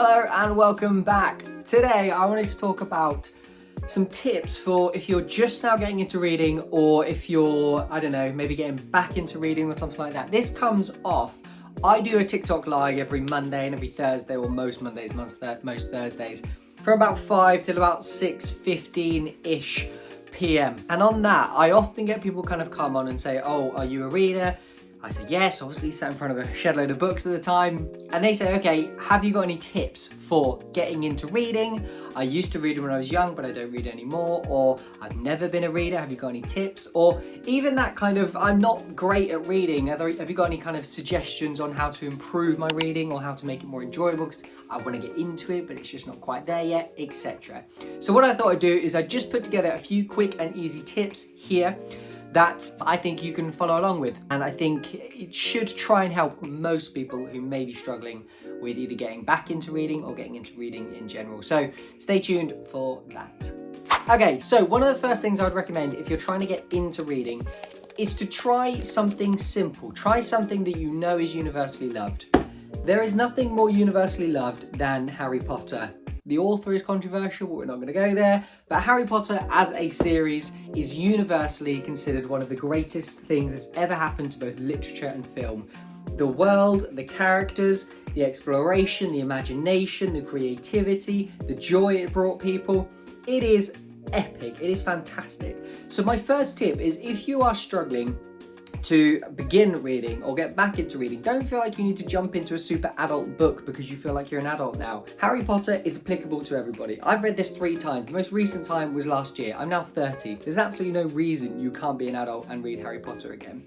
Hello and welcome back. Today I wanted to talk about some tips for if you're just now getting into reading, or if you're, I don't know, maybe getting back into reading or something like that. This comes off, I do a TikTok live every Monday and every Thursday, or most Mondays, most Thursdays, from about 5 till about 6:15-ish PM. And on that, I often get people kind of come on and say, oh, are you a reader? I say yes, obviously sat in front of a shed load of books at the time. And they say, okay, have you got any tips for getting into reading? I used to read when I was young, but I don't read anymore. Or I've never been a reader, have you got any tips? Or even that kind of, I'm not great at reading, have you got any kind of suggestions on how to improve my reading or how to make it more enjoyable? Because I want to get into it, but it's just not quite there yet, etc. So what I thought I'd do is I just put together a few quick and easy tips here that I think you can follow along with. And I think it should try and help most people who may be struggling with either getting back into reading or getting into reading in general. So stay tuned for that. Okay, so one of the first things I would recommend if you're trying to get into reading is to try something simple. Try something that you know is universally loved. There is nothing more universally loved than Harry Potter. The author is controversial, but we're not going to go there. But Harry Potter as a series is universally considered one of the greatest things that's ever happened to both literature and film. The world, the characters, the exploration, the imagination, the creativity, the joy it brought people. It is epic. It is fantastic. So my first tip is, if you are struggling to begin reading or get back into reading, don't feel like you need to jump into a super adult book because you feel like you're an adult now. Harry Potter is applicable to everybody. I've read this 3 times. The most recent time was last year. I'm now 30. There's absolutely no reason you can't be an adult and read Harry Potter again.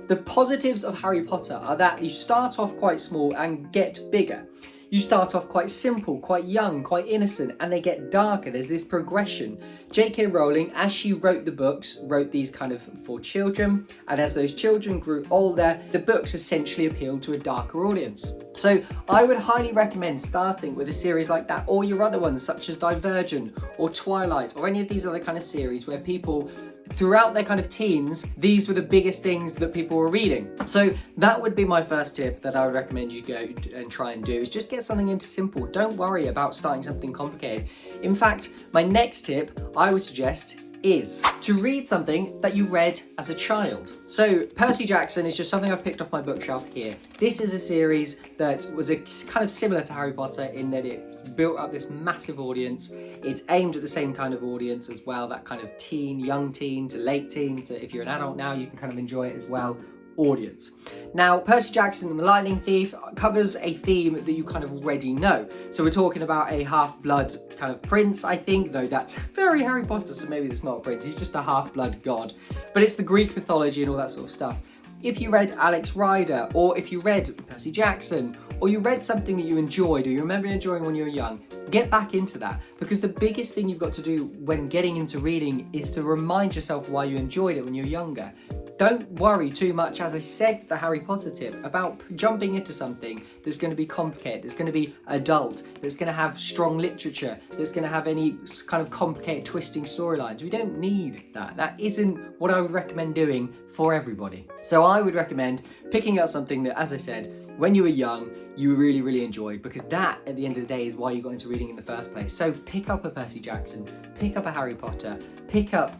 The positives of Harry Potter are that you start off quite small and get bigger. You start off quite simple, quite young, quite innocent, and they get darker. There's this progression. J.K. Rowling, as she wrote the books, wrote these kind of for children, and as those children grew older, the books essentially appealed to a darker audience. So I would highly recommend starting with a series like that, or your other ones such as Divergent or Twilight, or any of these other kind of series where people, throughout their kind of teens, these were the biggest things that people were reading. So that would be my first tip that I would recommend you go and try and do, is just get something into simple. Don't worry about starting something complicated. In fact, my next tip I would suggest is to read something that you read as a child. So Percy Jackson is just something I've picked off my bookshelf here. This is a series that was kind of similar to Harry Potter in that it built up this massive audience. It's aimed at the same kind of audience as well, that kind of teen, young teen to late teen, to if you're an adult now, you can kind of enjoy it as well, audience. Now, Percy Jackson and the Lightning Thief covers a theme that you kind of already know. So we're talking about a half-blood kind of prince, I think, though that's very Harry Potter, so maybe it's not a prince, he's just a half-blood god. But it's the Greek mythology and all that sort of stuff. If you read Alex Rider, or if you read Percy Jackson, or you read something that you enjoyed, or you remember enjoying when you were young, get back into that. Because the biggest thing you've got to do when getting into reading is to remind yourself why you enjoyed it when you were younger. Don't worry too much, as I said, the Harry Potter tip, about jumping into something that's going to be complicated, that's going to be adult, that's going to have strong literature, that's going to have any kind of complicated twisting storylines. We don't need that. That isn't what I would recommend doing for everybody. So I would recommend picking up something that, as I said, when you were young, you really, really enjoyed, because that, at the end of the day, is why you got into reading in the first place. So pick up a Percy Jackson, pick up a Harry Potter, pick up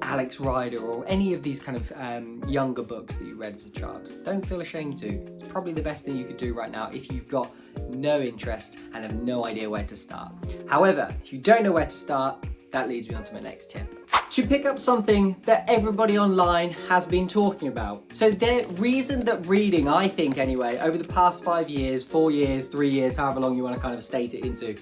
Alex Rider, or any of these kind of younger books that you read as a child. Don't feel ashamed to. It's probably the best thing you could do right now if you've got no interest and have no idea where to start. However, if you don't know where to start, that leads me on to my next tip. To pick up something that everybody online has been talking about. So the reason that reading, I think anyway, over the past 5 years, 4 years, 3 years, however long you want to kind of state it into,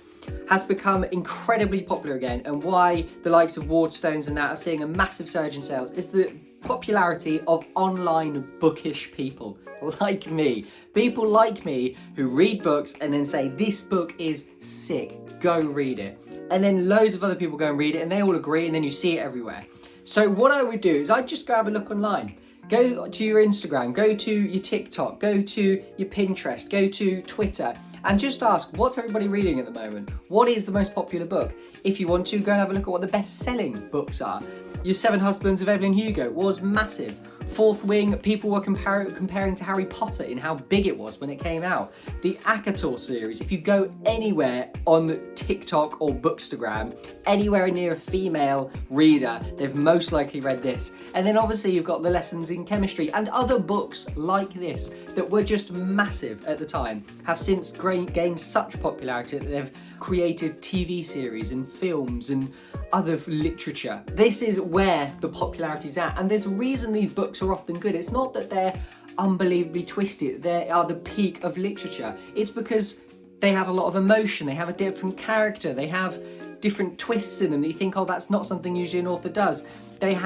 has become incredibly popular again, and why the likes of Waterstones and that are seeing a massive surge in sales, is the popularity of online bookish people like me. People like me who read books and then say, this book is sick, go read it. And then loads of other people go and read it and they all agree, and then you see it everywhere. So what I would do is I'd just go have a look online. Go to your Instagram, go to your TikTok, go to your Pinterest, go to Twitter, and just ask, what's everybody reading at the moment? What is the most popular book? If you want to, go and have a look at what the best-selling books are. Your 7 Husbands of Evelyn Hugo was massive. Fourth Wing, people were comparing to Harry Potter in how big it was when it came out. The ACOTAR series, if you go anywhere on TikTok or Bookstagram, anywhere near a female reader, they've most likely read this. And then obviously you've got the lessons in chemistry and other books like this that were just massive at the time, have since gained such popularity that they've created TV series and films and other literature. This is where the popularity's at, and there's a reason these books are often good. It's not that they're unbelievably twisted, they are the peak of literature. It's because they have a lot of emotion, they have a different character, they have different twists in them that you think, oh, that's not something usually an author does. They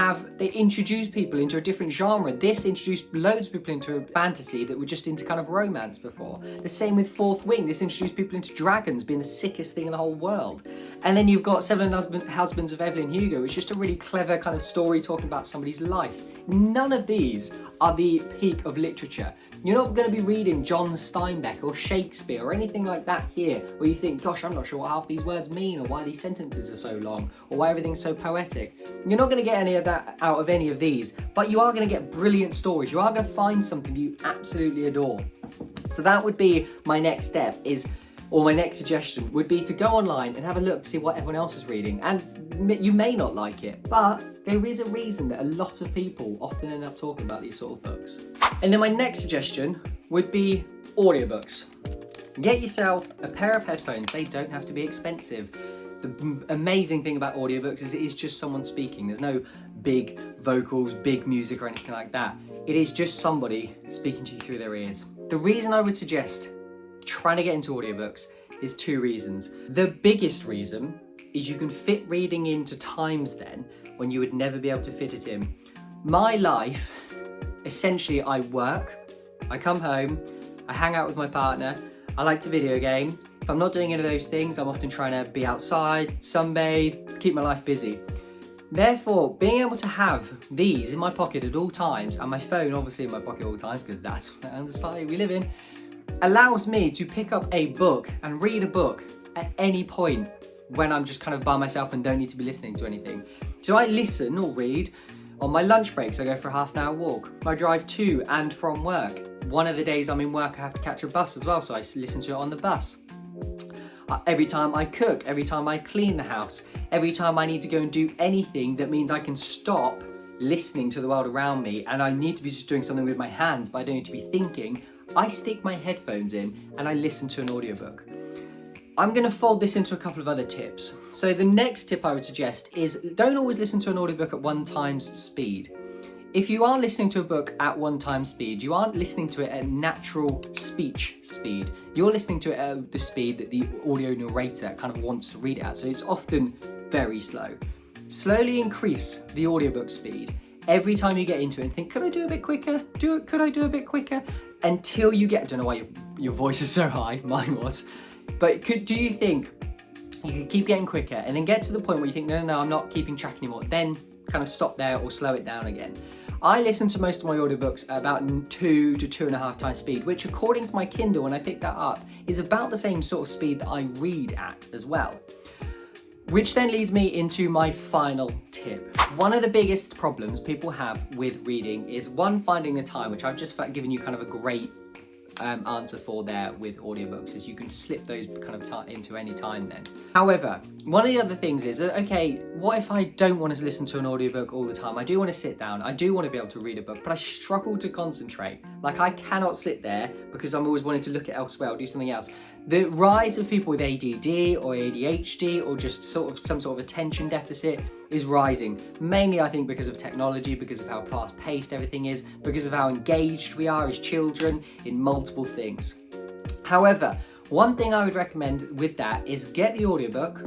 introduce people into a different genre. This introduced loads of people into a fantasy that were just into kind of romance before. The same with Fourth Wing. This introduced people into dragons being the sickest thing in the whole world. And then you've got Seven Husbands of Evelyn Hugo, which is just a really clever kind of story talking about somebody's life. None of these are the peak of literature. You're not going to be reading John Steinbeck or Shakespeare or anything like that here, where you think, gosh, I'm not sure what half these words mean, or why these sentences are so long, or why everything's so poetic. You're not going to get any of that out of any of these, but you are going to get brilliant stories. You are going to find something you absolutely adore. So that would be my next step or my next suggestion would be to go online and have a look to see what everyone else is reading. And you may not like it, but there is a reason that a lot of people often end up talking about these sort of books. And then my next suggestion would be audiobooks. Get yourself a pair of headphones. They don't have to be expensive. The amazing thing about audiobooks is it is just someone speaking. There's no big vocals, big music or anything like that. It is just somebody speaking to you through their ears. The reason I would suggest trying to get into audiobooks is two reasons. The biggest reason is you can fit reading into times then when you would never be able to fit it in. My life, essentially I work, I come home, I hang out with my partner, I like to video game. If I'm not doing any of those things, I'm often trying to be outside, sunbathe, keep my life busy. Therefore, being able to have these in my pocket at all times, and my phone obviously in my pocket at all times, because that's the society we live in, allows me to pick up a book and read a book at any point when I'm just kind of by myself and don't need to be listening to anything. So I listen or read on my lunch breaks. I go for a half-an-hour walk. I drive to and from work. One of the days I'm in work, I have to catch a bus as well, so I listen to it on the bus. Every time I cook, every time I clean the house, every time I need to go and do anything that means I can stop listening to the world around me and I need to be just doing something with my hands, but I don't need to be thinking, I stick my headphones in and I listen to an audiobook. I'm going to fold this into a couple of other tips. So the next tip I would suggest is don't always listen to an audiobook at 1x speed. If you are listening to a book at 1x speed, you aren't listening to it at natural speech speed. You're listening to it at the speed that the audio narrator kind of wants to read it at. So it's often very slow. Slowly increase the audiobook speed every time you get into it and think, could I do a bit quicker? Could I do a bit quicker? Until you get, I don't know why your voice is so high, mine was. But do you think you could keep getting quicker and then get to the point where you think, no, I'm not keeping track anymore. Then kind of stop there or slow it down again. I listen to most of my audiobooks at about 2 to 2.5x speed, which according to my Kindle, when I picked that up, is about the same sort of speed that I read at as well. Which then leads me into my final tip. One of the biggest problems people have with reading is one, finding the time, which I've just given you kind of a great answer for there with audiobooks, is you can slip those kind of into any time then. However, one of the other things is, okay, what if I don't want to listen to an audiobook all the time? I do want to sit down, I do want to be able to read a book, but I struggle to concentrate. Like I cannot sit there because I'm always wanting to look at elsewhere or do something else. The rise of people with ADD or ADHD or just some sort of attention deficit is rising. Mainly I think because of technology, because of how fast paced everything is, because of how engaged we are as children in multiple things. However, one thing I would recommend with that is get the audiobook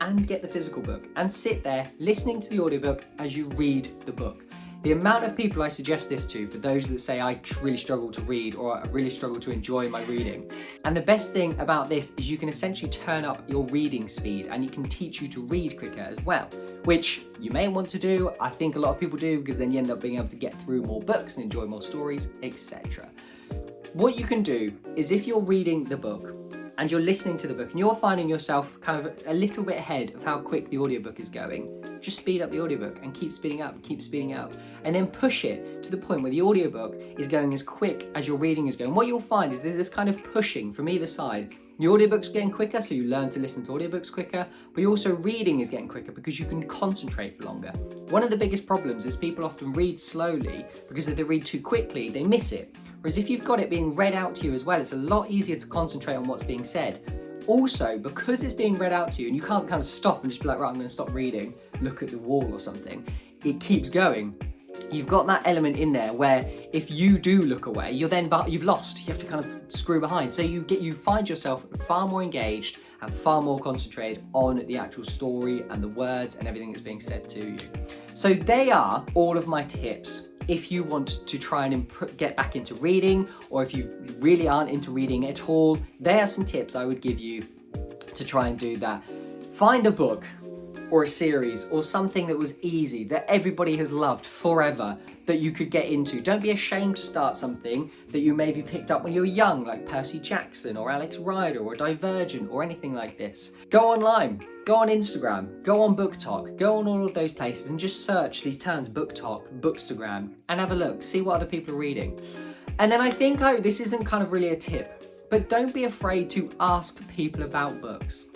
and get the physical book and sit there listening to the audiobook as you read the book. The amount of people I suggest this to, for those that say I really struggle to read or I really struggle to enjoy my reading. And the best thing about this is you can essentially turn up your reading speed and it can teach you to read quicker as well, which you may want to do. I think a lot of people do because then you end up being able to get through more books and enjoy more stories, etc. What you can do is if you're reading the book and you're listening to the book and you're finding yourself kind of a little bit ahead of how quick the audiobook is going, just speed up the audiobook and keep speeding up, and then push it to the point where the audiobook is going as quick as your reading is going. What you'll find is there's this kind of pushing from either side. The audiobook's getting quicker, so you learn to listen to audiobooks quicker, but you're also reading is getting quicker because you can concentrate for longer. One of the biggest problems is people often read slowly because if they read too quickly, they miss it. Whereas if you've got it being read out to you as well, it's a lot easier to concentrate on what's being said. Also, because it's being read out to you and you can't kind of stop and just be like, right, I'm going to stop reading, look at the wall or something, it keeps going. You've got that element in there where if you do look away, you've lost. You have to kind of screw behind. So you find yourself far more engaged and far more concentrated on the actual story and the words and everything that's being said to you. So they are all of my tips if you want to try and get back into reading, or if you really aren't into reading at all. There are some tips I would give you to try and do that. Find a book or a series or something that was easy, that everybody has loved forever, that you could get into. Don't be ashamed to start something that you maybe picked up when you were young, like Percy Jackson or Alex Rider or Divergent or anything like this. Go online, go on Instagram, go on BookTok, go on all of those places and just search these terms, BookTok, Bookstagram, and have a look, see what other people are reading. And then I think, this isn't kind of really a tip, but don't be afraid to ask people about books.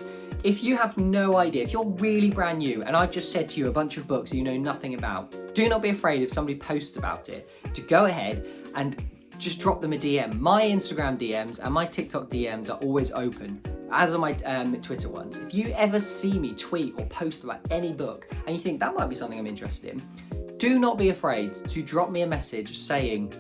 If you have no idea, if you're really brand new and I've just said to you a bunch of books that you know nothing about, do not be afraid if somebody posts about it to go ahead and just drop them a DM. My Instagram DMs and my TikTok DMs are always open, as are my Twitter ones. If you ever see me tweet or post about any book and you think that might be something I'm interested in, do not be afraid to drop me a message saying,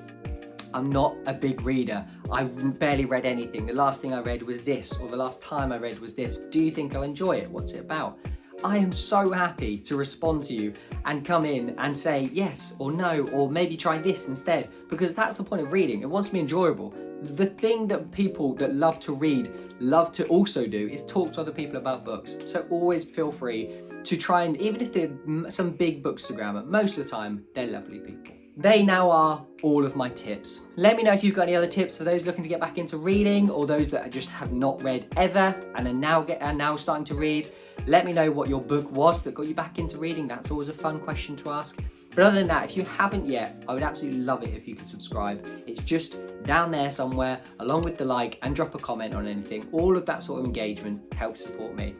I'm not a big reader, I barely read anything, the last thing I read was this, or the last time I read was this, do you think I'll enjoy it, what's it about? I am so happy to respond to you and come in and say yes or no, or maybe try this instead, because that's the point of reading. It wants to be enjoyable. The thing that people that love to read love to also do is talk to other people about books. So always feel free to try, and even if they're some big bookstagrammer, most of the time they're lovely people. They now are all of my tips. Let me know if you've got any other tips for those looking to get back into reading, or those that just have not read ever and are now starting to read. Let me know what your book was that got you back into reading. That's always a fun question to ask. But other than that, if you haven't yet, I would absolutely love it if you could subscribe. It's just down there somewhere, along with the like, and drop a comment on anything. All of that sort of engagement helps support me.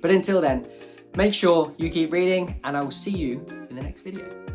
But until then, make sure you keep reading, and I will see you in the next video.